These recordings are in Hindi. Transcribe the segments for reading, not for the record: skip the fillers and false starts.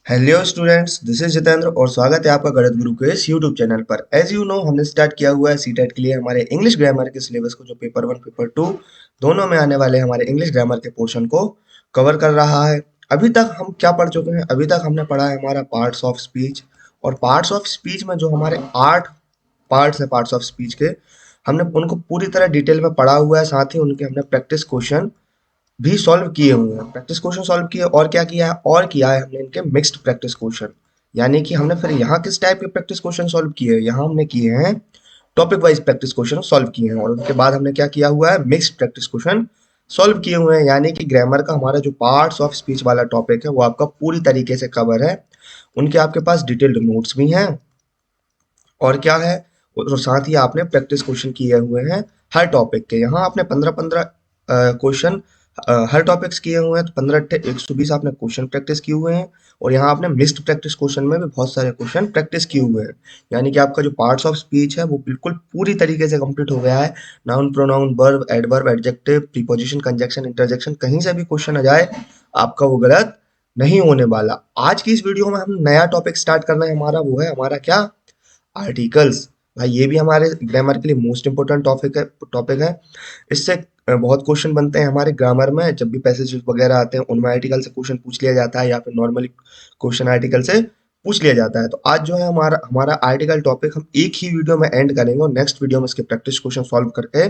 Hello students, this is Jitendra और स्वागत है आपका गणित गुरु के इस यूट्यूब चैनल पर। एज यू नो, हमने स्टार्ट किया हुआ है सीटेट के लिए हमारे इंग्लिश ग्रामर के सिलेबस को, जो पेपर 1 पेपर 2 दोनों में आने वाले हमारे इंग्लिश ग्रामर के पोर्शन को कवर कर रहा है। अभी तक हम क्या पढ़ चुके हैं? अभी तक हमने पढ़ा है हमारा पार्ट्स ऑफ स्पीच। और पार्ट्स ऑफ स्पीच में जो हमारे 8 पार्ट्स है पार्ट्स ऑफ स्पीच के, हमने उनको पूरी तरह डिटेल में पढ़ा हुआ है। साथ ही उनके हमने प्रैक्टिस क्वेश्चन भी सॉल्व किए हुए हैं। प्रैक्टिस क्वेश्चन सॉल्व किए और क्या किया है, और किया है हमने इनके मिक्स्ड प्रैक्टिस क्वेश्चन। यानी कि हमने फिर यहाँ किस टाइप के प्रैक्टिस क्वेश्चन सॉल्व किए हैं, यहाँ हमने किए हैं topic wise practice question solve किए हैं। और उनके बाद हमने क्या किया हुआ है, मिक्स्ड प्रैक्टिस क्वेश्चन सॉल्व किए हुए हैं। यानी कि ग्रामर का हमारा जो पार्ट्स ऑफ स्पीच वाला टॉपिक है वो आपका पूरी तरीके से कवर है। उनके आपके पास डिटेल्ड नोट्स भी हैं। और क्या है, और साथ ही आपने प्रैक्टिस क्वेश्चन किए हुए हैं हर टॉपिक के। यहाँ आपने 15-15 क्वेश्चन हर टॉपिक्स किए हुए हैं, तो 15 × 120 आपने क्वेश्चन प्रैक्टिस किए हुए हैं। और यहाँ आपने मिक्स्ड प्रैक्टिस क्वेश्चन में भी बहुत सारे क्वेश्चन प्रैक्टिस किए हुए हैं। यानी कि आपका जो पार्ट्स ऑफ स्पीच है वो बिल्कुल पूरी तरीके से कंप्लीट हो गया है। Noun, pronoun, verb, adverb, adjective, preposition, conjunction, interjection, कहीं से भी क्वेश्चन आ जाए आपका वो गलत नहीं होने वाला। आज की इस वीडियो में हम नया टॉपिक स्टार्ट करना है हमारा, वो है हमारा क्या, आर्टिकल्स। भाई ये भी हमारे ग्रामर के लिए मोस्ट इंपोर्टेंट टॉपिक है। इससे बहुत क्वेश्चन बनते हैं हमारे ग्रामर में। जब भी पैसेज वगैरह आते हैं उनमें आर्टिकल से क्वेश्चन पूछ लिया जाता है, या फिर नॉर्मली क्वेश्चन आर्टिकल से पूछ लिया जाता है। तो आज जो है हमारा हमारा आर्टिकल टॉपिक हम एक ही वीडियो में एंड करेंगे, और नेक्स्ट वीडियो में इसके प्रैक्टिस क्वेश्चन सॉल्व करके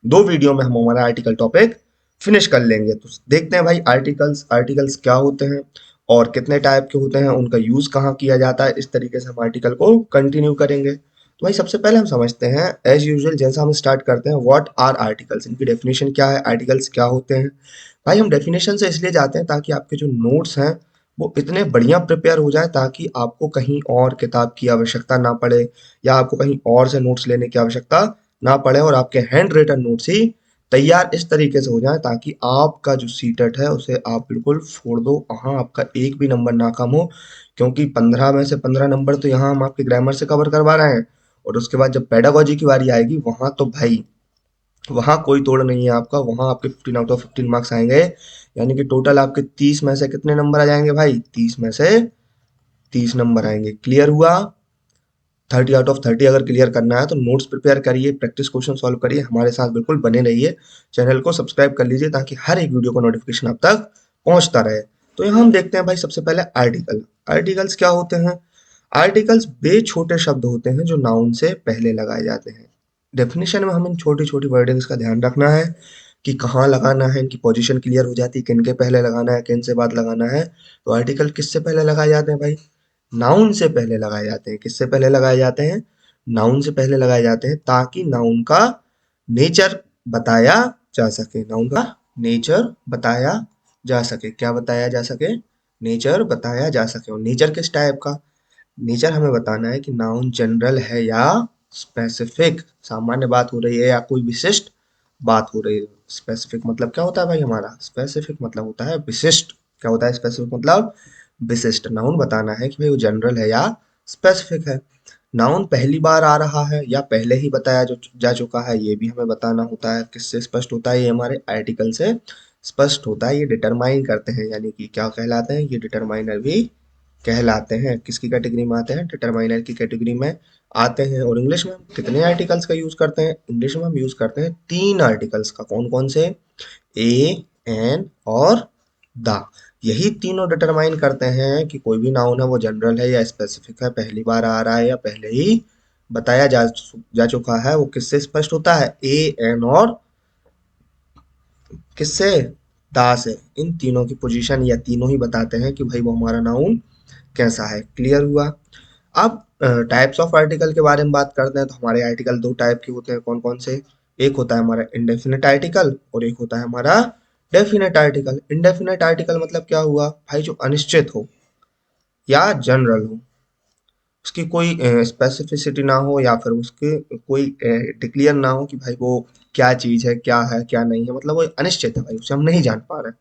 2 वीडियो में हम हमारा आर्टिकल टॉपिक फिनिश कर लेंगे। तो देखते हैं भाई, आर्टिकल्स आर्टिकल्स क्या होते हैं और कितने टाइप के होते हैं, उनका यूज कहाँ किया जाता है। इस तरीके से हम आर्टिकल को कंटिन्यू करेंगे। तो भाई सबसे पहले हम समझते हैं, एज यूजुअल जैसा हम स्टार्ट करते हैं, व्हाट आर आर्टिकल्स, इनकी डेफिनेशन क्या है, आर्टिकल्स क्या होते हैं। भाई हम डेफिनेशन से इसलिए जाते हैं ताकि आपके जो नोट्स हैं वो इतने बढ़िया प्रिपेयर हो जाए, ताकि आपको कहीं और किताब की आवश्यकता ना पड़े, या आपको कहीं और से नोट्स लेने की आवश्यकता ना पड़े, और आपके हैंड रिटन नोट्स ही तैयार इस तरीके से हो जाए ताकि आपका जो सीटेट है उसे आप बिल्कुल फोड़ दो, वहाँ आपका एक भी नंबर ना कम हो। क्योंकि 15 में से 15 नंबर तो यहाँ हम आपके ग्रामर से कवर करवा रहे हैं। और उसके बाद जब पेडागोजी की बारी आएगी, वहां तो भाई वहां कोई तोड़ नहीं है आपका, वहां आपके 15 आउट ऑफ 15 मार्क्स आएंगे। यानी कि टोटल आपके 30 में से कितने नंबर आ जाएंगे भाई, 30 में से 30 नंबर आएंगे। क्लियर हुआ? 30 आउट ऑफ 30 अगर क्लियर करना है तो नोट्स प्रिपेयर करिए, प्रैक्टिस क्वेश्चन सॉल्व करिए, हमारे साथ बिल्कुल बने रहिए। चैनल को सब्सक्राइब कर लीजिए ताकि हर एक वीडियो का नोटिफिकेशन आप तक पहुंचता रहे। तो यहाँ हम देखते हैं भाई, सबसे पहले आर्टिकल। आर्टिकल्स क्या होते हैं? आर्टिकल्स बे छोटे शब्द होते हैं जो नाउन से पहले लगाए जाते हैं। डेफिनेशन में हम इन छोटी छोटी वर्डिंग्स का ध्यान रखना है कि कहाँ लगाना है, इनकी पोजीशन क्लियर हो जाती है, किन के पहले लगाना है, किन से बाद लगाना है। तो आर्टिकल किससे पहले लगाए जाते हैं भाई? नाउन से पहले लगाए जाते हैं। किससे पहले लगाए जाते हैं? नाउन से पहले लगाए जाते हैं, ताकि नाउन का नेचर बताया जा सके। नाउन का नेचर बताया जा सके। क्या बताया जा सके? नेचर बताया जा सके। और नेचर किस टाइप का? नेचर हमें बताना है कि नाउन जनरल है या स्पेसिफिक, सामान्य बात हो रही है या कोई विशिष्ट बात हो रही है। स्पेसिफिक मतलब क्या होता है भाई हमारा? स्पेसिफिक मतलब होता है विशिष्ट। क्या होता है स्पेसिफिक मतलब? विशिष्ट। नाउन बताना है कि भाई वो जनरल है या स्पेसिफिक है। नाउन पहली बार आ रहा है या पहले ही बताया जो जा चुका है, ये भी हमें बताना होता है। किससे स्पष्ट होता है? ये हमारे आर्टिकल से स्पष्ट होता है। ये डिटरमाइन करते हैं, यानी कि क्या कहलाते हैं, ये डिटरमाइनर भी कहलाते हैं। किसकी कैटेगरी में आते हैं? डिटरमाइनर की कैटेगरी में आते हैं। और इंग्लिश में हम कितने आर्टिकल्स का यूज करते हैं? इंग्लिश में हम यूज करते हैं 3 आर्टिकल्स का। कौन कौन से? ए, एन और द। यही तीनों डिटरमाइन करते हैं कि कोई भी नाउन है वो जनरल है या स्पेसिफिक है, पहली बार आ रहा है या पहले ही बताया जा चुका है। वो किससे स्पष्ट होता है? ए, एन और किससे? दा से। इन तीनों की पोजीशन या तीनों ही बताते हैं कि भाई वो हमारा नाउन कैसा है। क्लियर हुआ? अब टाइप्स ऑफ आर्टिकल के बारे में बात करते हैं। तो हमारे आर्टिकल 2 टाइप के होते हैं। कौन कौन से? एक होता है हमारा इंडेफिनिट आर्टिकल और एक होता है हमारा डेफिनेट आर्टिकल। इंडेफिनेट आर्टिकल मतलब क्या हुआ भाई? जो अनिश्चित हो या जनरल हो, उसकी कोई स्पेसिफिसिटी ना हो, या फिर उसके कोई डिक्लेयर ना हो कि भाई वो क्या चीज है, क्या है क्या नहीं है, मतलब वो अनिश्चित है भाई, उसे हम नहीं जान पा रहे।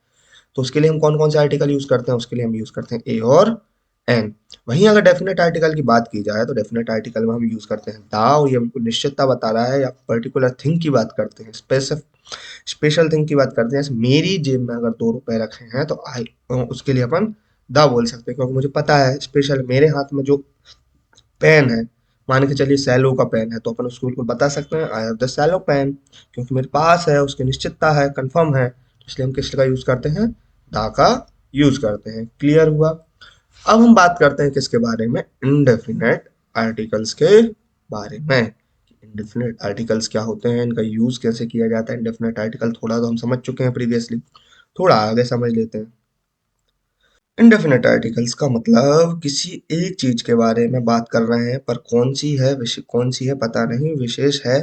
तो उसके लिए हम कौन कौन से आर्टिकल यूज करते हैं? उसके लिए हम यूज करते हैं ए और एन। वहीं अगर डेफिनेट आर्टिकल की बात की जाए तो डेफिनेट आर्टिकल में हम यूज करते हैं दा, और ये बिल्कुल निश्चितता बता रहा है, या पर्टिकुलर थिंग की बात करते हैं, स्पेशल थिंग की बात करते हैं। जैसे मेरी जेब में अगर 2 रुपए रखे हैं तो आई, उसके लिए अपन द बोल सकते हैं, क्योंकि मुझे पता है स्पेशल मेरे हाथ में जो पेन है, मान के चलिए सैलो का पेन है, तो अपन उसको बिल्कुल बता सकते हैं I have the Cello pen, क्योंकि मेरे पास है, उसकी निश्चितता है, कंफर्म है, तो इसलिए हम किसका यूज करते हैं, दा का यूज करते हैं। क्लियर हुआ। अब हम बात करते हैं किसके बारे में, इंडेफिनेट आर्टिकल्स के बारे में। इंडेफिनेट आर्टिकल्स क्या होते हैं, इनका यूज कैसे किया जाता है। इंडेफिनेट आर्टिकल थोड़ा तो हम समझ चुके हैं प्रीवियसली, थोड़ा आगे समझ लेते हैं। इंडेफिनेट आर्टिकल्स का मतलब किसी एक चीज के बारे में बात कर रहे हैं, पर कौन सी है, कौन सी है पता नहीं, विशेष है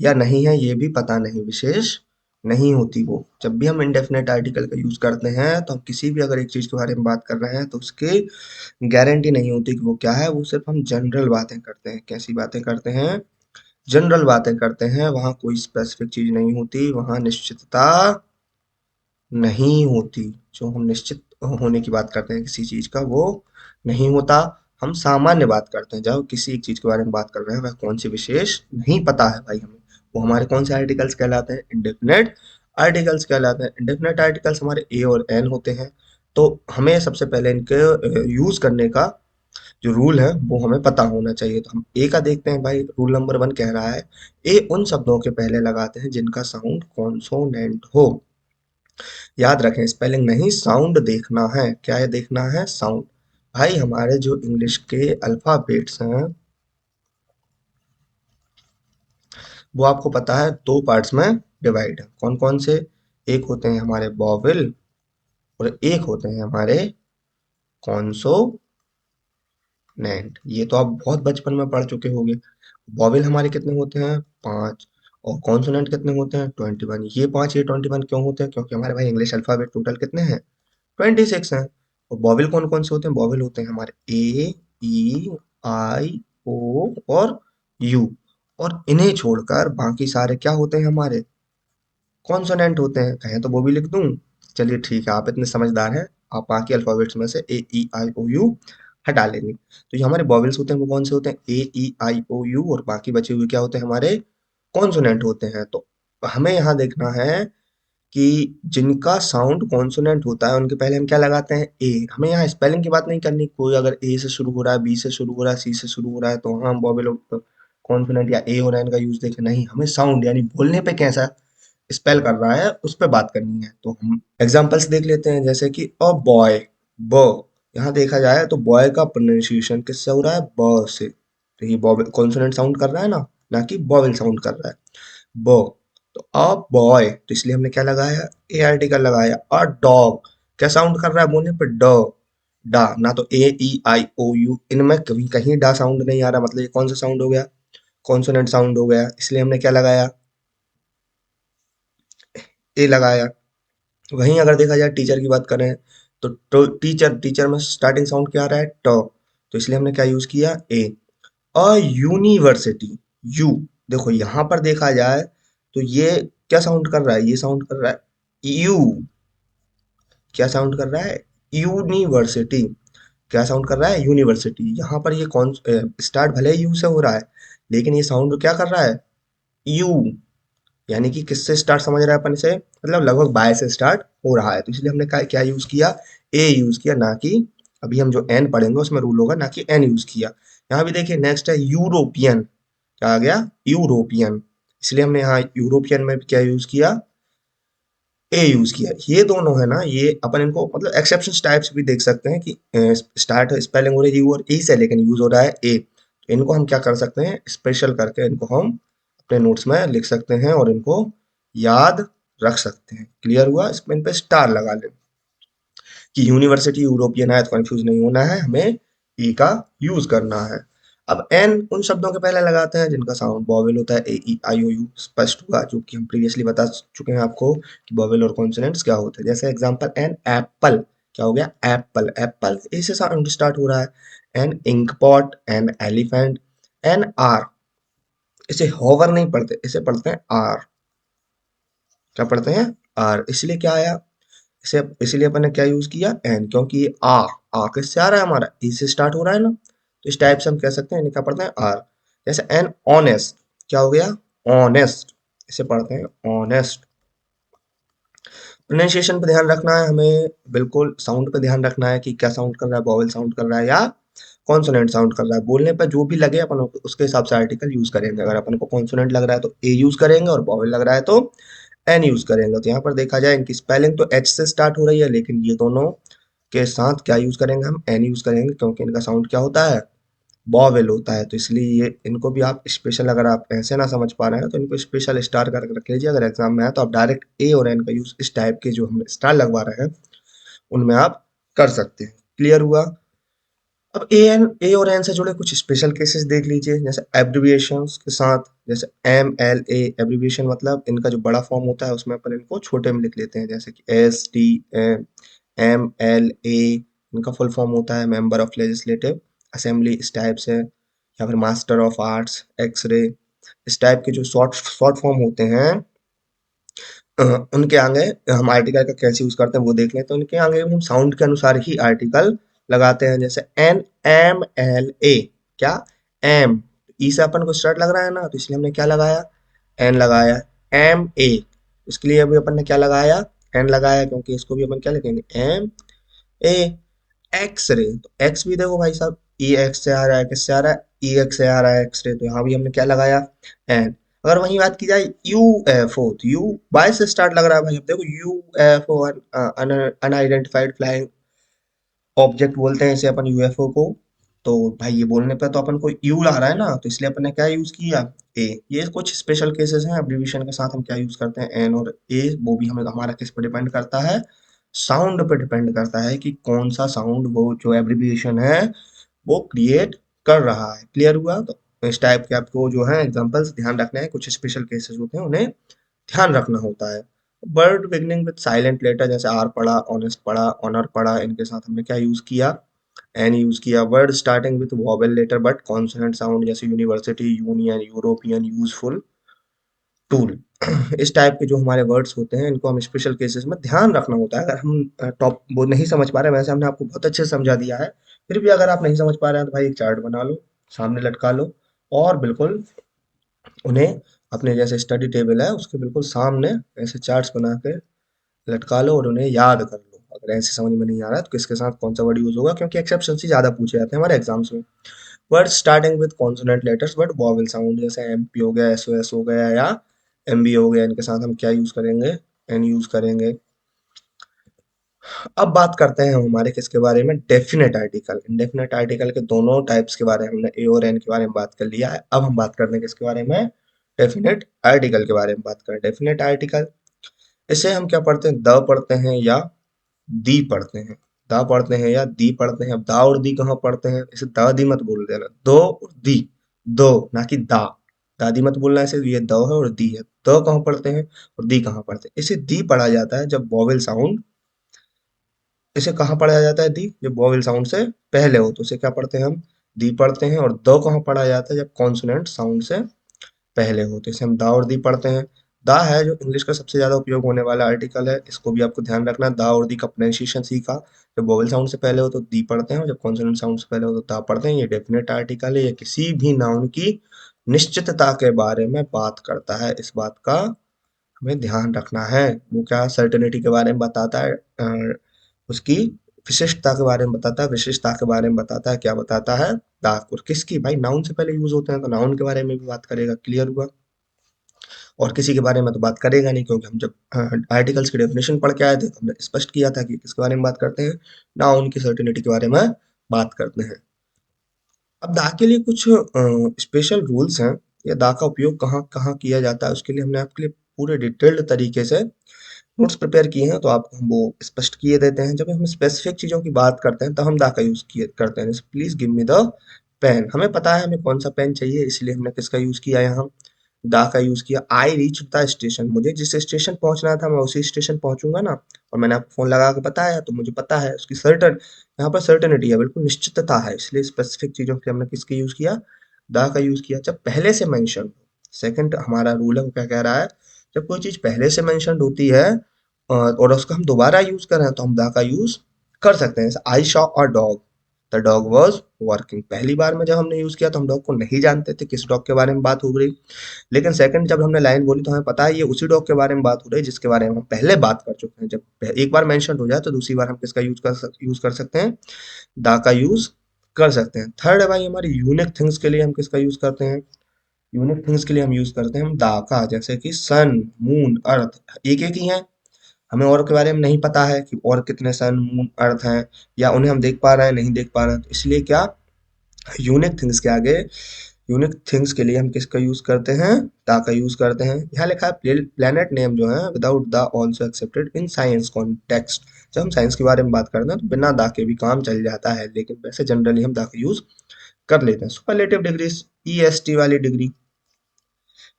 या नहीं है ये भी पता नहीं, विशेष नहीं होती वो। जब भी हम इंडेफिनेट आर्टिकल का यूज करते हैं तो हम किसी भी अगर एक चीज के बारे में बात कर रहे हैं तो उसकी गारंटी नहीं होती कि वो क्या है, वो सिर्फ हम जनरल बातें करते हैं। कैसी बातें करते हैं, जनरल बातें करते हैं, वहां कोई स्पेसिफिक चीज नहीं होती, वहां निश्चितता नहीं होती। जो हम निश्चित होने की बात करते हैं किसी चीज का, वो नहीं होता। हम सामान्य बात करते हैं, जब किसी एक चीज के बारे में बात कर रहे हैं, वह कौन सी विशेष नहीं पता है भाई हमें, वो हमारे कौन से आर्टिकल्स कहलाते हैं, इंडेफिनेट आर्टिकल्स कहलाते हैं। इंडेफिनेट आर्टिकल्स हमारे ए और एन होते हैं। तो हमें सबसे पहले इनके यूज करने का जो रूल है वो हमें पता होना चाहिए। तो हम ए का देखते हैं भाई, रूल नंबर 1 कह रहा है ए उन शब्दों के पहले लगाते हैं जिनका साउंड कॉन्सोनेंट हो। याद रखें, स्पेलिंग नहीं, साउंड देखना है। क्या है देखना है, साउंड। भाई हमारे जो इंग्लिश के अल्फाबेट्स हैं वो आपको पता है दो पार्ट्स में डिवाइड है। कौन कौन से, एक होते हैं हमारे वॉवेल और एक होते हैं हमारे कॉन्सोनेंट। ये तो आप बहुत बचपन में पढ़ चुके होंगे। वॉवेल हमारे कितने होते हैं, 5, और कॉन्सोनेंट कितने होते हैं, 21। ये 5 ये 21 क्यों होते हैं, क्योंकि हमारे भाई इंग्लिश अल्फाबेट टोटल कितने हैं, 26 हैं। और बॉविल कौन कौन से होते हैं, बॉविल होते हैं हमारे ए, ई, आई, ओ और यू। और इन्हें छोड़कर बाकी सारे क्या होते हैं हमारे, कॉन्सोनेंट होते हैं। कहें तो वो भी लिख दूं, चलिए ठीक है, आप इतने समझदार हैं, आप बाकी अल्फाबेट्स में से ए, ई, आई, ओ, यू हटा लेंगे। तो ये हमारे बॉविल्स होते हैं, वो कौन से होते हैं, ए, ई, आई, ओ, यू, और बाकी बचे हुए क्या होते हैं हमारे, कॉन्सोनेंट होते हैं। तो हमें यहाँ देखना है कि जिनका साउंड कॉन्सोनेंट होता है उनके पहले हम क्या लगाते हैं, ए। हमें यहाँ स्पेलिंग की बात नहीं करनी, कोई अगर ए से शुरू हो रहा है, बी से शुरू हो रहा है, सी से शुरू हो रहा है, तो वहाँ हम वॉवेल कॉन्सोनेंट या ए और एन का यूज देखें, नहीं, हमें साउंड यानी बोलने पे कैसा स्पेल कर रहा है उस पे बात करनी है। तो हम एग्जांपल्स देख लेते हैं, जैसे कि अ बॉय, ब। यहाँ देखा जाए तो बॉय का प्रोनाउंसिएशन किससे हो रहा है, ब से। तो ये बॉवेल कॉन्सोनेंट साउंड कर रहा है ना, ना कि बॉवेल साउंड कर रहा है, ब। तो अ बॉय, तो इसलिए हमने क्या लगाया, ए आर्टिकल लगाया। अ डॉग, क्या साउंड कर रहा है बोलने पे, ड, डा। ना तो ए, ई, आई, ओ, यू, इनमें कहीं कहीं डा साउंड नहीं आ रहा, मतलब ये कौन सा साउंड हो गया, कॉन्सोनेंट साउंड हो गया, इसलिए हमने क्या लगाया, ए लगाया। वहीं अगर देखा जाए टीचर की बात करें तो टीचर, टीचर में स्टार्टिंग साउंड क्या आ रहा है, ट। तो इसलिए हमने क्या यूज किया, ए। A university, you. देखो यहाँ पर देखा जाए तो ये क्या साउंड कर रहा है, ये साउंड कर रहा है यू। क्या साउंड कर रहा है, यूनिवर्सिटी। क्या साउंड कर रहा है, यूनिवर्सिटी। यहाँ पर ये कौन स्टार्ट भले ही यू से हो रहा है, लेकिन ये साउंड क्या कर रहा है, यू। यानी कि किससे स्टार्ट समझ रहा है अपन इसे, मतलब लगभग बाय से स्टार्ट हो रहा है। तो इसलिए हमने क्या क्या यूज किया, ए यूज किया, ना कि अभी हम जो एन पढ़ेंगे उसमें रूल होगा, ना कि एन यूज किया। यहाँ भी देखिए नेक्स्ट है यूरोपियन, क्या आ गया, यूरोपियन। इसलिए हमने यहाँ यूरोपियन में क्या यूज किया, ए यूज किया। ये दोनों है ना, ये अपन इनको मतलब एक्सेप्शन टाइप्स भी देख सकते हैं कि स्टार्ट स्पेलिंग हो रही है यू और ई से, लेकिन यूज हो रहा है ए। तो इनको हम क्या कर सकते हैं, स्पेशल करके इनको हम अपने नोट्स में लिख सकते हैं और इनको याद रख सकते हैं। क्लियर हुआ, इसमें इन पे स्टार लगा लें कि यूनिवर्सिटी यूरोपियन है, तो कंफ्यूज नहीं होना है, हमें ई का यूज करना है। अब एन उन शब्दों के पहले लगाते हैं जिनका साउंड वॉवेल होता है, ए, ई, आई, ओ, यू। स्पष्ट हुआ, जो कि हम प्रीवियसली बता चुके हैं आपको कि वॉवेल और कॉन्सोनेंट्स क्या होते हैं। जैसे एग्जांपल, एन एप्पल, क्या हो गया, एप्पल, एप्पल ए से साउंड स्टार्ट हो रहा है। An ink pot, an elephant, an hour. इसे होवर नहीं पढ़ते, इसे पढ़ते हैं आर। क्या पढ़ते हैं, आर। इसलिए क्या आया, इसे इसलिए अपन ने क्या यूज किया, एन, क्योंकि ये आ किससे आ रहा है, हमारा ई से स्टार्ट हो रहा है ना। तो इस टाइप से हम कह सकते हैं इन्हें क्या पढ़ते हैं, आर। जैसे एन ऑनेस्ट, क्या हो गया, ऑनेस्ट। इसे पढ़ते हैं ऑनेस्ट। प्रोनाउंसिएशन पे ध्यान रखना है हमें, बिल्कुल साउंड पे ध्यान रखना है कि क्या साउंड कर रहा है, वॉवेल साउंड कर रहा है या कॉन्सोनेंट साउंड कर रहा है। बोलने पर जो भी लगे अपन उसके हिसाब से आर्टिकल यूज करेंगे। अगर अपन को कॉन्सोनेंट लग रहा है तो ए यूज करेंगे, और वॉवेल लग रहा है तो एन यूज करेंगे। तो यहाँ पर देखा जाए इनकी स्पेलिंग तो एच से स्टार्ट हो रही है, लेकिन ये दोनों के साथ क्या यूज करेंगे, हम एन यूज करेंगे, क्योंकि इनका साउंड क्या होता है, बॉवेल होता है। तो इसलिए ये इनको भी आप स्पेशल, अगर आप ऐसे ना समझ पा रहे हैं तो इनको स्पेशल स्टार करके रख लीजिए। अगर एग्जाम में है तो आप डायरेक्ट ए और एन का यूज इस टाइप के जो हम स्टार लगवा रहे हैं उनमें आप कर सकते हैं। क्लियर हुआ? अब ए और एन से जुड़े कुछ स्पेशल केसेस देख लीजिए, जैसे एब्रिविएशंस के साथ, जैसे एम एल ए। एब्रिविएशन मतलब इनका जो बड़ा फॉर्म होता है उसमें अपन इनको छोटे में लिख लेते हैं, जैसे कि S T M, M L A. इनका फुल फॉर्म होता है मेंबर ऑफ लेजिस्लेटिव असेंबली, इस टाइप से, या फिर मास्टर ऑफ आर्ट्स, एक्सरे। इस टाइप के जो शॉर्ट शॉर्ट फॉर्म होते हैं, अ, उनके आगे हम आर्टिकल का कैसे यूज करते हैं वो देख लें। तो उनके आगे हम साउंड के अनुसार ही आर्टिकल लगाते हैं, जैसे एन एम एल ए। क्या? एम, ई से अपन को स्टार्ट लग रहा है ना, तो इसलिए हमने क्या लगाया, एन लगाया। एम ए, इसके लिए अभी अपन ने क्या लगाया, एन लगाया, क्योंकि इसको भी अपन क्या लिखेंगे, एम ए। एक्स रे, तो एक्स भी देखो भाई साहब, ई एक्स से आ रहा है, किससे आ रहा है, ई एक्स से आ रहा है एक्स रे, तो यहाँ भी हमने क्या लगाया, एन। अगर वही बात की जाए यूएफओ, तो यू वाई से स्टार्ट लग रहा है भाई। अब देखो यूएफओ, अनआइडेंटिफाइड फ्लाइंग ऑब्जेक्ट बोलते हैं इसे अपन यूएफओ को। तो भाई ये बोलने पे तो अपन को यू आ रहा है ना, तो इसलिए अपन ने क्या यूज किया, ए। ये कुछ स्पेशल केसेस हैं, एब्रिविएशन के साथ हम क्या यूज करते हैं, एन और ए। वो भी हमें हमारा किस पे डिपेंड करता है, साउंड पे डिपेंड करता है कि कौन सा साउंड वो जो एब्रिविएशन है वो क्रिएट कर रहा है। क्लियर हुआ? तो इस टाइप के आपको जो है एग्जांपल्स ध्यान रखना है, कुछ स्पेशल केसेस होते हैं उन्हें ध्यान रखना होता है। Word beginning with silent letter, जैसे आर पढ़ा, ऑनेस्ट पढ़ा, ऑनर पढ़ा, इनके साथ हमने क्या यूज किया, एन यूज किया। Word starting with vowel letter but consonant sound, जैसे university, union, European, useful, tool. इस टाइप के जो हमारे वर्ड्स होते हैं इनको हम स्पेशल केसेस में ध्यान रखना होता है। अगर हम टॉप वो नहीं समझ पा रहे हैं, वैसे हमने आपको बहुत अच्छे से समझा दिया है, फिर भी अगर आप नहीं समझ पा रहे हैं तो भाई एक चार्ट बना लो, सामने लटका लो, और बिल्कुल उन्हें अपने जैसे स्टडी टेबल है उसके बिल्कुल सामने ऐसे चार्ट्स बना के लटका लो और उन्हें याद कर लो। अगर ऐसे समझ में नहीं आ रहा है तो किसके साथ कौन सा वर्ड यूज होगा, क्योंकि एक्सेप्शन से ज्यादा पूछे जाते हैं हमारे एग्जाम्स में। Word starting with consonant letters but vowel sound, जैसे एमपी हो गया, एसओएस हो गया, या एमबी हो गया, इनके साथ हम क्या यूज करेंगे, एन यूज करेंगे। अब बात करते हैं हम हमारे किसके बारे में, डेफिनेट आर्टिकल। इंडेफिनेट आर्टिकल के दोनों टाइप्स के बारे में हमने ए और एन के बारे में बात कर लिया है। अब हम बात करते हैं किसके बारे में, डेफिनेट आर्टिकल के बारे में बात करें। डेफिनेट आर्टिकल, इसे हम क्या पढ़ते हैं, द पढ़ते हैं या दी पढ़ते हैं। दा पढ़ते हैं या दी पढ़ते हैं। अब दा और दी कहाँ पढ़ते हैं, इसे दा दी मत बोल देना, दो और दी, दो ना कि दा। दादी मत बोलना, इसे ये दो है और दी है। दो कहाँ पढ़ते हैं और दी कहाँ पढ़ते हैं। इसे दी पढ़ा जाता है जब वॉवेल साउंड, इसे कहाँ पढ़ा जाता है दी, जब वॉवेल साउंड से पहले हो तो इसे क्या पढ़ते हैं हम, दी पढ़ते हैं। और दो कहाँ पढ़ा जाता है, जब कॉन्सोनेंट साउंड से पहले हो तो इसे हम दा और दी पढ़ते हैं। दा है जो इंग्लिश का सबसे ज्यादा उपयोग होने वाला आर्टिकल है, इसको भी आपको ध्यान रखना है। दा और दी का प्रोनाउंसिएशन सीखा, जब वोवेल साउंड से पहले हो तो दी पढ़ते हैं, और जब कॉन्सोनेंट साउंड से पहले हो तो दा पढ़ते हैं। ये डेफिनेट आर्टिकल है, ये किसी भी नाउन की निश्चितता के बारे में बात करता है। इस बात का हमें ध्यान रखना है। वो क्या सर्टेनिटी के बारे में बताता है, उसकी विशिष्टता के बारे में बताता है, विशिष्टता के बारे में बताता है, क्या बताता है, दा। और किसकी भाई, नाउन से पहले यूज होते हैं तो नाउन के बारे में भी बात करेगा। क्लियर हुआ? और किसी के बारे में तो बात करेगा नहीं, क्योंकि हम जब आर्टिकल्स की डेफिनेशन पढ़ के आए थे तो हमने स्पष्ट किया था कि किसके बारे में बात करते हैं, नाउन की सर्टेनिटी के बारे में बात करते हैं। अब दा के लिए कुछ स्पेशल रूल्स हैं, या दा का उपयोग कहाँ कहाँ किया जाता है, उसके लिए हमने आपके लिए पूरे डिटेल्ड तरीके से नोट्स प्रिपेयर किए हैं, तो आपको हम वो स्पष्ट किए देते हैं। जब हम स्पेसिफिक चीज़ों की बात करते हैं तब हम दा का यूज़ किए करते हैं, जैसे please give me the pen. हमें पता है हमें कौन सा पेन चाहिए, इसलिए हमने किसका यूज़ किया यहाँ, दा का यूज़ किया। आई रीच द स्टेशन, मुझे जिस स्टेशन पहुंचना था मैं उसी स्टेशन पहुंचूंगा ना, और मैंने आपको फोन लगा के बताया तो मुझे पता है उसकी सर्टन, यहाँ पर सर्टेनिटी है, बिल्कुल निश्चितता है, इसलिए स्पेसिफिक चीज़ों के लिए हमने किसका यूज़ किया, दा का यूज़ किया। जब पहले से मेंशन, सेकंड हमारा रूल है वो क्या कह रहा है, जब कोई चीज़ पहले से मेंशन्ड होती है और उसका हम दोबारा यूज़ कर रहे हैं तो हम दा का यूज़ कर सकते हैं। जैसे I saw a dog, the dog was working. पहली बार में जब हमने यूज किया तो हम डॉग को नहीं जानते थे किस डॉग के बारे में बात हो रही, लेकिन सेकंड जब हमने लाइन बोली तो हमें पता है ये उसी डॉग के बारे में बात हो रही है जिसके बारे में हम पहले बात कर चुके हैं। जब एक बार मेंशन हो जाए तो दूसरी बार हम किसका यूज कर सकते हैं, दा का यूज कर सकते हैं। थर्ड है भाई हमारी यूनिक थिंग्स के लिए हम किसका यूज करते हैं, यूनिक थिंग्स के लिए हम यूज करते हैं हम दा का। जैसे कि सन, मून, अर्थ एक एक ही है, हमें और के बारे में नहीं पता है कि और कितने सन, मून, अर्थ हैं, या उन्हें हम देख पा रहे हैं नहीं देख पा रहे हैं, तो इसलिए क्या यूनिक थिंग्स के आगे, यूनिक थिंग्स के लिए हम किसका यूज करते हैं, दा का यूज करते हैं। यहाँ लिखा है प्लेनेट नेम जो है without the also accepted in science context. जब हम साइंस के बारे में बात करते हैं तो बिना दा के भी काम चल जाता है, लेकिन वैसे जनरली हम दा का यूज कर लेते हैं। सुपरलेटिव डिग्रीज, ईएसटी वाली डिग्री,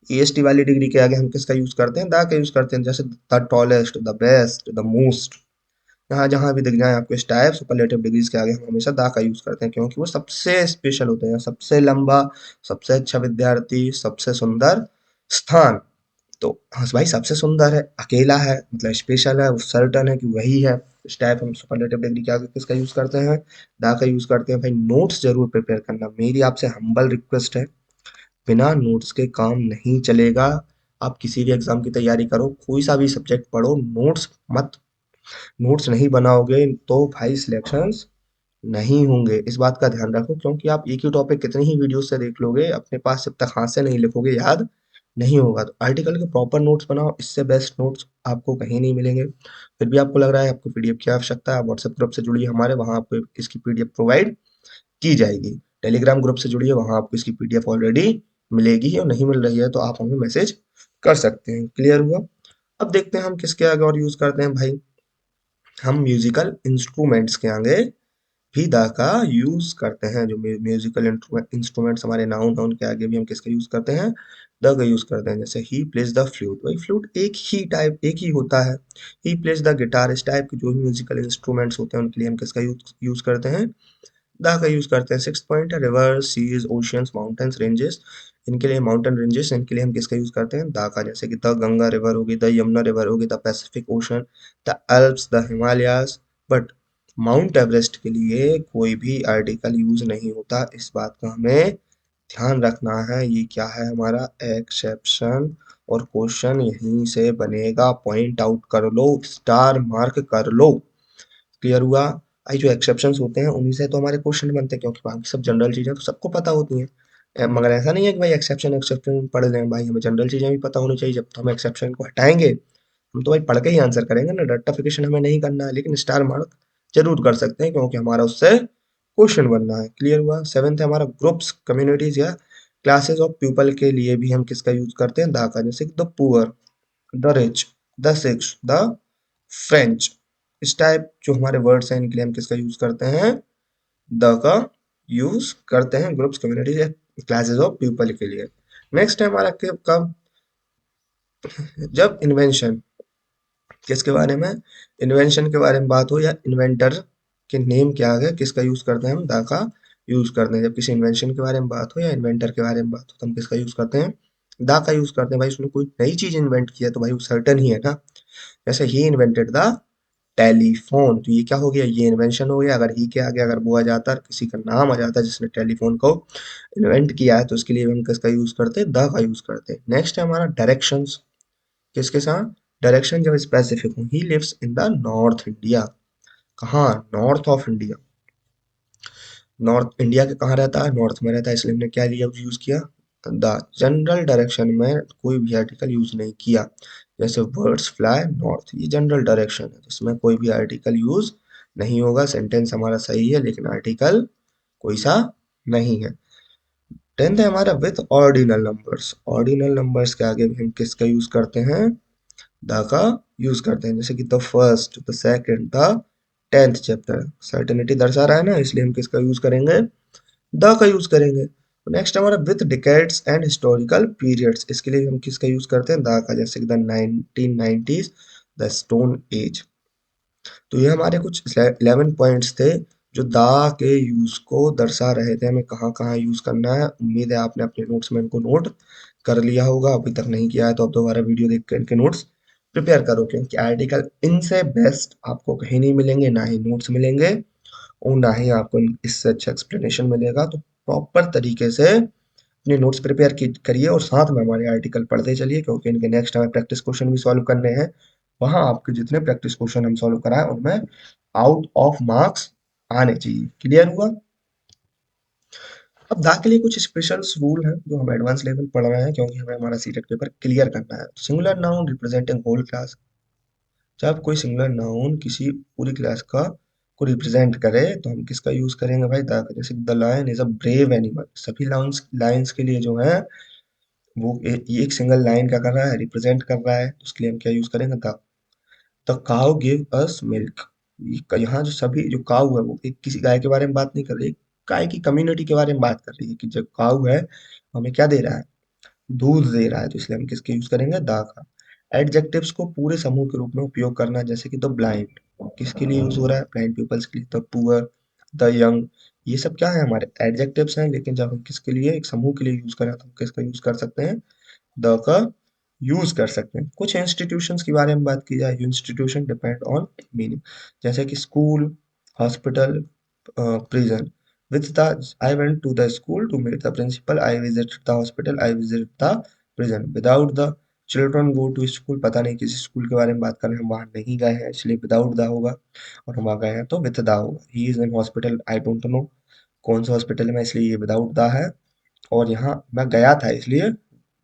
ईएसटी वाली डिग्री के आगे हम किसका यूज करते हैं, दा का यूज करते हैं। जैसे the tallest, the best, the most, यहाँ जहाँ भी दिख जाए आपको इस टाइप सुपरलेटिव डिग्रीज के आगे हम हमेशा दा का यूज करते हैं, क्योंकि वो सबसे स्पेशल होते हैं, सबसे लंबा, सबसे अच्छा विद्यार्थी, सबसे सुंदर स्थान। तो हाँ भाई सबसे सुंदर है, अकेला है, मतलब स्पेशल है, वो सर्टन है कि वही है। इस टाइप हम सुपरलेटिव डिग्री के आगे किसका यूज करते हैं, दा का यूज करते हैं। भाई नोट्स जरूर प्रिपेयर करना, मेरी आपसे हम्बल रिक्वेस्ट है, बिना नोट्स के काम नहीं चलेगा। आप किसी भी एग्जाम की तैयारी करो, कोई सा भी सब्जेक्ट पढ़ो, नोट्स मत, नोट्स नहीं बनाओगे तो भाई सिलेक्शंस नहीं होंगे। इस बात का ध्यान रखो, क्योंकि आप एक ही टॉपिक कितनी ही वीडियो से देख लोगे, अपने पास जब तक हाथ से नहीं लिखोगे याद नहीं होगा। तो आर्टिकल के प्रॉपर नोट्स बनाओ, इससे बेस्ट नोट्स आपको कहीं नहीं मिलेंगे। फिर भी आपको लग रहा है आपको पीडीएफ की आवश्यकता है, व्हाट्सएप ग्रुप से जुड़िए हमारे, वहां आपको इसकी पीडीएफ प्रोवाइड की जाएगी। टेलीग्राम ग्रुप से जुड़िए, वहां आपको इसकी पीडीएफ ऑलरेडी मिलेगी, और नहीं मिल रही है तो आप हमें मैसेज कर सकते हैं। क्लियर हुआ। अब देखते हैं हम किसके आगे और यूज करते हैं भाई, हम म्यूजिकल इंस्ट्रूमेंट्स के आगे भी द का यूज करते हैं। जो म्यूजिकल इंस्ट्रूमेंट्स हमारे नाउन है उनके आगे भी हम किसका यूज करते हैं, द का यूज करते हैं। जैसे ही प्लेज द फ्लूट, भाई फ्लूट एक ही होता है। ही प्लेज द गिटार, इस टाइप के जो भी म्यूजिकल इंस्ट्रूमेंट्स होते हैं उनके लिए हम किसका यूज करते हैं, दा का यूज करते हैं। सिक्स पॉइंट है river, seas, oceans, mountains, ranges, इनके लिए माउंटेन रेंजेस, इनके लिए हम किसका यूज करते हैं, दा का। जैसे कि द गंगा रिवर होगी, द यमुना रिवर होगी, the Pacific ocean, the Alps, the Himalayas. But mount Everest के लिए कोई भी आर्टिकल यूज नहीं होता, इस बात का हमें ध्यान रखना है। ये क्या है हमारा एक्सेप्शन, और क्वेश्चन यहीं से बनेगा, पॉइंट आउट कर लो, स्टार मार्क कर लो। क्लियर हुआ। आई जो एक्सेप्शंस होते हैं उन्हीं से तो हमारे क्वेश्चन बनते हैं, क्योंकि बाकी सब जनरल चीजें तो सबको पता होती हैं। मगर ऐसा नहीं है कि भाई एक्सेप्शन एक्सेप्शन पढ़ लें, भाई हमें जनरल चीजें भी पता होनी चाहिए। जब तो हम एक्सेप्शन को हटाएंगे हम तो भाई पढ़ के ही आंसर करेंगे ना, रट्टाफिकेशन हमें नहीं करना है, लेकिन स्टार मार्क जरूर कर सकते हैं क्योंकि हमारा उससे क्वेश्चन बनना है। क्लियर हुआ। सेवेंथ है हमारा ग्रुप्स, कम्युनिटीज या क्लासेस ऑफ पीपल के लिए भी हम किसका यूज करते हैं, द का। जैसे the poor, the rich, the six, the French, इस टाइप जो हमारे वर्ड्स हैं इनके लिए हम किसका यूज करते हैं, द का यूज करते हैं ग्रुप्स, कम्युनिटीज या क्लासेस ऑफ पीपल के लिए। नेक्स्ट है हमारा कब, जब इन्वेंशन, किसके बारे में, इन्वेंशन के बारे में बात हो, या इन्वेंटर के नेम के आगे किसका यूज करते हैं, हम द का यूज करते हैं। जब किसी इन्वेंशन के बारे में बात हो या इन्वेंटर के बारे में बात हो तो हम किसका यूज करते हैं, द का यूज करते हैं। भाई उसने कोई नई चीज इन्वेंट किया तो भाई वो सर्टन ही है ना। जैसे ही इन्वेंटेड द टेलीफोन, तो ये क्या हो गया, ये इन्वेंशन हो गया। अगर ही के आगे अगर वो आ जाता है, किसी का नाम आ जाता है जिसने टेलीफोन को इन्वेंट किया है, तो उसके लिए हम किसका यूज करते हैं, द का यूज करते हैं। नेक्स्ट है हमारा डायरेक्शंस, किसके साथ, डायरेक्शन जब स्पेसिफिक हो, he lives in the north India, कहाँ, north of India, north India के कहाँ रहता है, नॉर्थ में रहता है, इसलिए हमने क्या लिया यूज किया, द। जनरल डायरेक्शन में कोई भी आर्टिकल यूज नहीं किया। जैसे वर्ड्स फ्लाई नॉर्थ, ये जनरल डायरेक्शन है, इसमें कोई भी आर्टिकल यूज नहीं होगा। सेंटेंस हमारा सही है लेकिन आर्टिकल कोई सा नहीं है। टेंथ है हमारा with ordinal numbers, ordinal numbers के आगे भी हम किसका यूज करते हैं, द का यूज करते हैं। जैसे कि the first, the second, the tenth chapter, certainty दर्शा रहा है ना, इसलिए हम किसका यूज करेंगे, द का यूज करेंगे। नेक्स्ट हमारा with decades and historical periods, इसके लिए हम किसका यूज करते हैं, द का। जैसे कि the 1990s, the stone age. तो ये हमारे कुछ 11 पॉइंट्स थे जो दा के यूज को दर्शा रहे थे, हमें कहाँ कहाँ यूज करना है। उम्मीद है आपने अपने नोट्स में इनको नोट कर लिया होगा, अभी तक नहीं किया है तो अब दोबारा वीडियो देख कर इनके नोट्स प्रिपेयर करो, क्योंकि आर्टिकल इनसे बेस्ट आपको कहीं नहीं मिलेंगे, ना ही नोट्स मिलेंगे, और ना ही आपको इससे अच्छा एक्सप्लेनेशन मिलेगा। तो प्रॉपर तरीके से अपने नोट्स प्रिपेयर करिए और साथ में हमारे आर्टिकल पढ़ते चलिए, क्योंकि इनके नेक्स्ट हमें प्रैक्टिस क्वेश्चन भी सॉल्व करने हैं। वहां आपके जितने प्रैक्टिस क्वेश्चन हम सॉल्व कराएं उनमें आउट ऑफ मार्क्स आने चाहिए। क्लियर हुआ? अब दाग के लिए कुछ स्पेशल रूल हैं जो हम एडवांस लेवल पढ़ रहे हैं, क्योंकि हमें हमारा सीटेट पेपर क्लियर करना है। Singular noun representing whole class, जब कोई सिंगुलर नाउन किसी पूरी क्लास का को रिप्रेजेंट करे तो हम किसका यूज करेंगे भाई? द का। जैसे the lion is a brave animal, सभी लाइन्स लाइन्स के लिए जो है वो ये एक सिंगल लाइन क्या कर रहा है? रिप्रेजेंट कर रहा है, तो उसके लिए हम क्या यूज करेंगे? The cow give us milk. यहाँ जो सभी जो काउ है वो एक किसी गाय के बारे में बात नहीं कर रही, गाय की कम्युनिटी के बारे में बात कर रही है कि जो काउ है हमें क्या दे रहा है? दूध दे रहा है। तो इसलिए हम किसके यूज करेंगे? दा का। एडजेक्टिव्स को पूरे समूह के रूप में उपयोग करना, जैसे कि द ब्लाइंड, किसके लिए यूज हो रहा है? ब्लाइंड पीपल्स के लिए। द पुअर, द यंग, ये सब क्या है? हमारे एडजेक्टिव्स हैं। लेकिन जब हम किसके लिए एक समूह के लिए यूज करें तो हम किसका यूज कर सकते हैं? द का यूज कर सकते हैं। कुछ इंस्टीट्यूशंस के बारे में बात की जाए, इंस्टीट्यूशन डिपेंड ऑन मीनिंग, जैसे कि school, hospital, prison. With the I went to the school to meet the principal, I visit the hospital, I visit the prison. Without the children go to school, पता नहीं किसी स्कूल के बारे में बात कर रहे हैं, हम वहां नहीं गए हैं इसलिए विदाउट द होगा, और हम वहां गए हैं तो विथ द होगा। He is in hospital, I don't know कौन सा हॉस्पिटल में, इसलिए ये विदाउट द है। और यहाँ मैं गया था इसलिए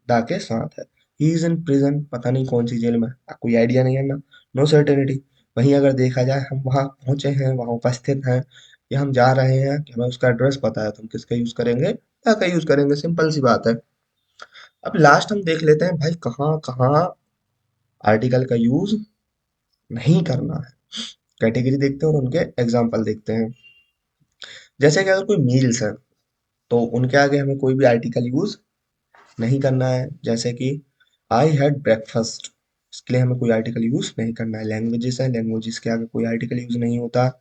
दा के साथ है। ही इज इन प्रिजन, पता नहीं कौन सी जेल में, कोई आइडिया नहीं है ना, नो सर्टेनिटी। वहीं अगर देखा जाए हम वहाँ पहुंचे हैं, वहाँ उपस्थित हैं, या हम जा रहे हैं कि हमें उसका एड्रेस पता है, तो हम किसका यूज करेंगे? दा का यूज करेंगे। सिंपल सी बात है। अब लास्ट हम देख लेते हैं भाई कहाँ कहाँ आर्टिकल का यूज नहीं करना है। कैटेगरी देखते हैं और उनके एग्जाम्पल देखते हैं। जैसे कि अगर कोई मील्स है तो उनके आगे हमें कोई भी आर्टिकल यूज नहीं करना है। जैसे कि आई हैड ब्रेकफास्ट, इसके लिए हमें कोई आर्टिकल यूज नहीं करना है। लैंग्वेजेस है, लैंग्वेजेस के आगे कोई आर्टिकल यूज नहीं होता।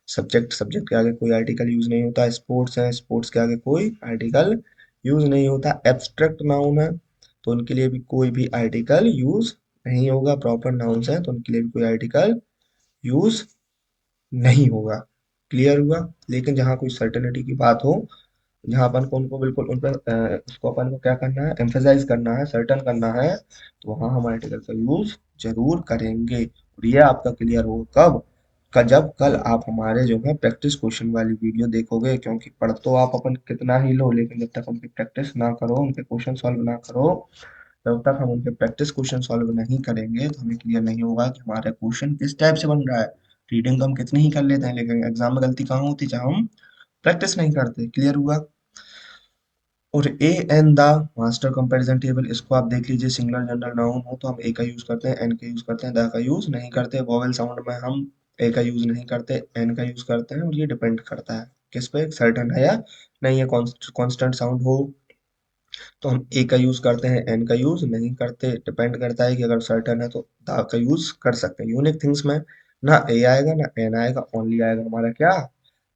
सब्जेक्ट, सब्जेक्ट के आगे कोई आर्टिकल यूज नहीं होता। स्पोर्ट्स है, स्पोर्ट्स के आगे कोई आर्टिकल यूज नहीं होता। एब्स्ट्रैक्ट नाउन है तो उनके लिए भी कोई भी आर्टिकल यूज नहीं होगा। प्रॉपर नाउन्स है तो उनके लिए भी कोई आर्टिकल यूज नहीं होगा। क्लियर हुआ? लेकिन जहाँ कोई सर्टेनिटी की बात हो, जहाँ अपन को उनको बिल्कुल उन पर उसको अपन को क्या करना है? एम्फेसाइज करना है, सर्टन करना है, तो वहाँ हम आर्टिकल का यूज जरूर करेंगे। और ये आपका क्लियर होगा कब? जब कल आप हमारे जो है प्रैक्टिस क्वेश्चन वाली वीडियो देखोगे। क्योंकि पढ़ तो आप अपन कितना ही लो, लेकिन जब तक उनकी प्रैक्टिस ना करो, उनके क्वेश्चन सॉल्व ना करो, तब तक हम उनके प्रैक्टिस क्वेश्चन सॉल्व नहीं करेंगे तो हमें क्लियर नहीं होगा कि हमारा क्वेश्चन किस टाइप से बन रहा है। रीडिंग तो हम कितनी ही कर लेते हैं, लेकिन एग्जाम में गलती कहाँ होती है? जहाँ हम प्रैक्टिस नहीं करते। क्लियर हुआ? और a an the master comparison table, इसको आप देख लीजिए। सिंगुलर जनरल नाउन हो तो हम ए का यूज करते हैं, एन का यूज करते हैं, द का यूज नहीं करते। वोवेल साउंड में हम ए का यूज नहीं करते, एन का यूज करते हैं। और ये डिपेंड करता है किस पे? सर्टन है या नहीं है। कॉन्स्टेंट साउंड हो तो हम ए का यूज करते हैं, एन का यूज नहीं करते। डिपेंड करता है कि अगर सर्टन है तो द का यूज कर सकते हैं। यूनिक थिंग्स में ना ए आएगा ना एन आएगा, ओनली आएगा हमारा क्या?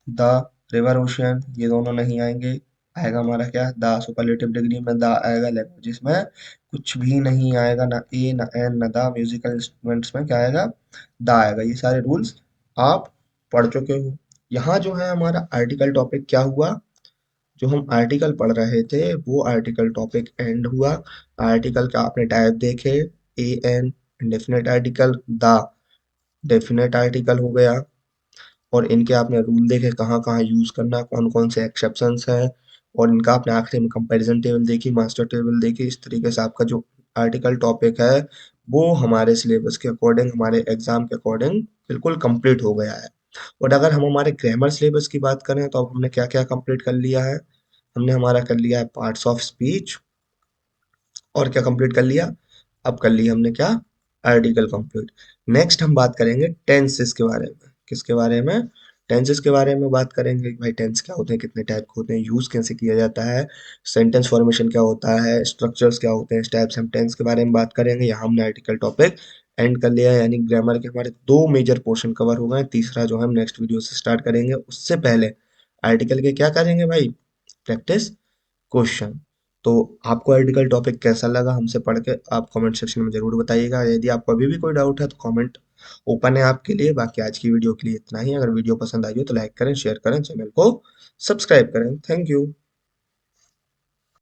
द। रिवर ओशियन, ये दोनों नहीं आएंगे। आएगा हमारा क्या? द। सुपरलेटिव डिग्री में द आएगा। लैंग्वेजेस में कुछ भी नहीं आएगा, ना ए ना एन ना द। म्यूजिकल इंस्ट्रूमेंट्स में क्या आएगा? द आएगा। ये सारे रूल्स आप पढ़ चुके हो। यहाँ जो है हमारा आर्टिकल टॉपिक क्या हुआ? जो हम आर्टिकल पढ़ रहे थे वो आर्टिकल टॉपिक एंड हुआ। आर्टिकल का आपने टाइप देखे, a an indefinite article, the definite article हो गया। और इनके आपने रूल देखे कहाँ कहाँ यूज करना, कौन कौन से एक्सेप्शंस हैं। और इनका आपने आखिरी में कंपैरिजन टेबल देखी, मास्टर टेबल देखी। इस तरीके से आपका जो आर्टिकल टॉपिक है वो हमारे सिलेबस के अकॉर्डिंग, हमारे एग्जाम के अकॉर्डिंग बिल्कुल कंप्लीट हो गया है। और अगर हम हमारे ग्रामर सिलेबस की बात करें तो अब हमने क्या क्या कंप्लीट कर लिया है? हमने हमारा कर लिया है पार्ट्स ऑफ स्पीच। और क्या कंप्लीट कर लिया? अब कर लिया हमने क्या? Article complete. नेक्स्ट हम बात करेंगे टेंसेस के बारे में। किसके बारे में? टेंसेस के बारे में बात करेंगे कि भाई टेंस क्या होते हैं, कितने टाइप के होते हैं, यूज कैसे किया जाता है, सेंटेंस फॉर्मेशन क्या होता है, स्ट्रक्चर्स क्या होते हैं। इस टाइप से हम टेंस के बारे में बात करेंगे। यहाँ हमने आर्टिकल टॉपिक एंड कर लिया है, यानी ग्रामर के हमारे दो मेजर पोर्शन कवर हो गए। तीसरा जो हम नेक्स्ट वीडियो से स्टार्ट करेंगे, उससे पहले आर्टिकल के क्या करेंगे भाई? Practice question. तो आपको आर्टिकल टॉपिक कैसा लगा हमसे पढ़ के, आप कमेंट सेक्शन में जरूर बताइएगा। यदि आपको अभी भी कोई डाउट है तो कमेंट ओपन है आपके लिए। बाकी आज की वीडियो के लिए इतना ही। अगर वीडियो पसंद आई हो तो लाइक करें, शेयर करें, चैनल को सब्सक्राइब करें। Thank you.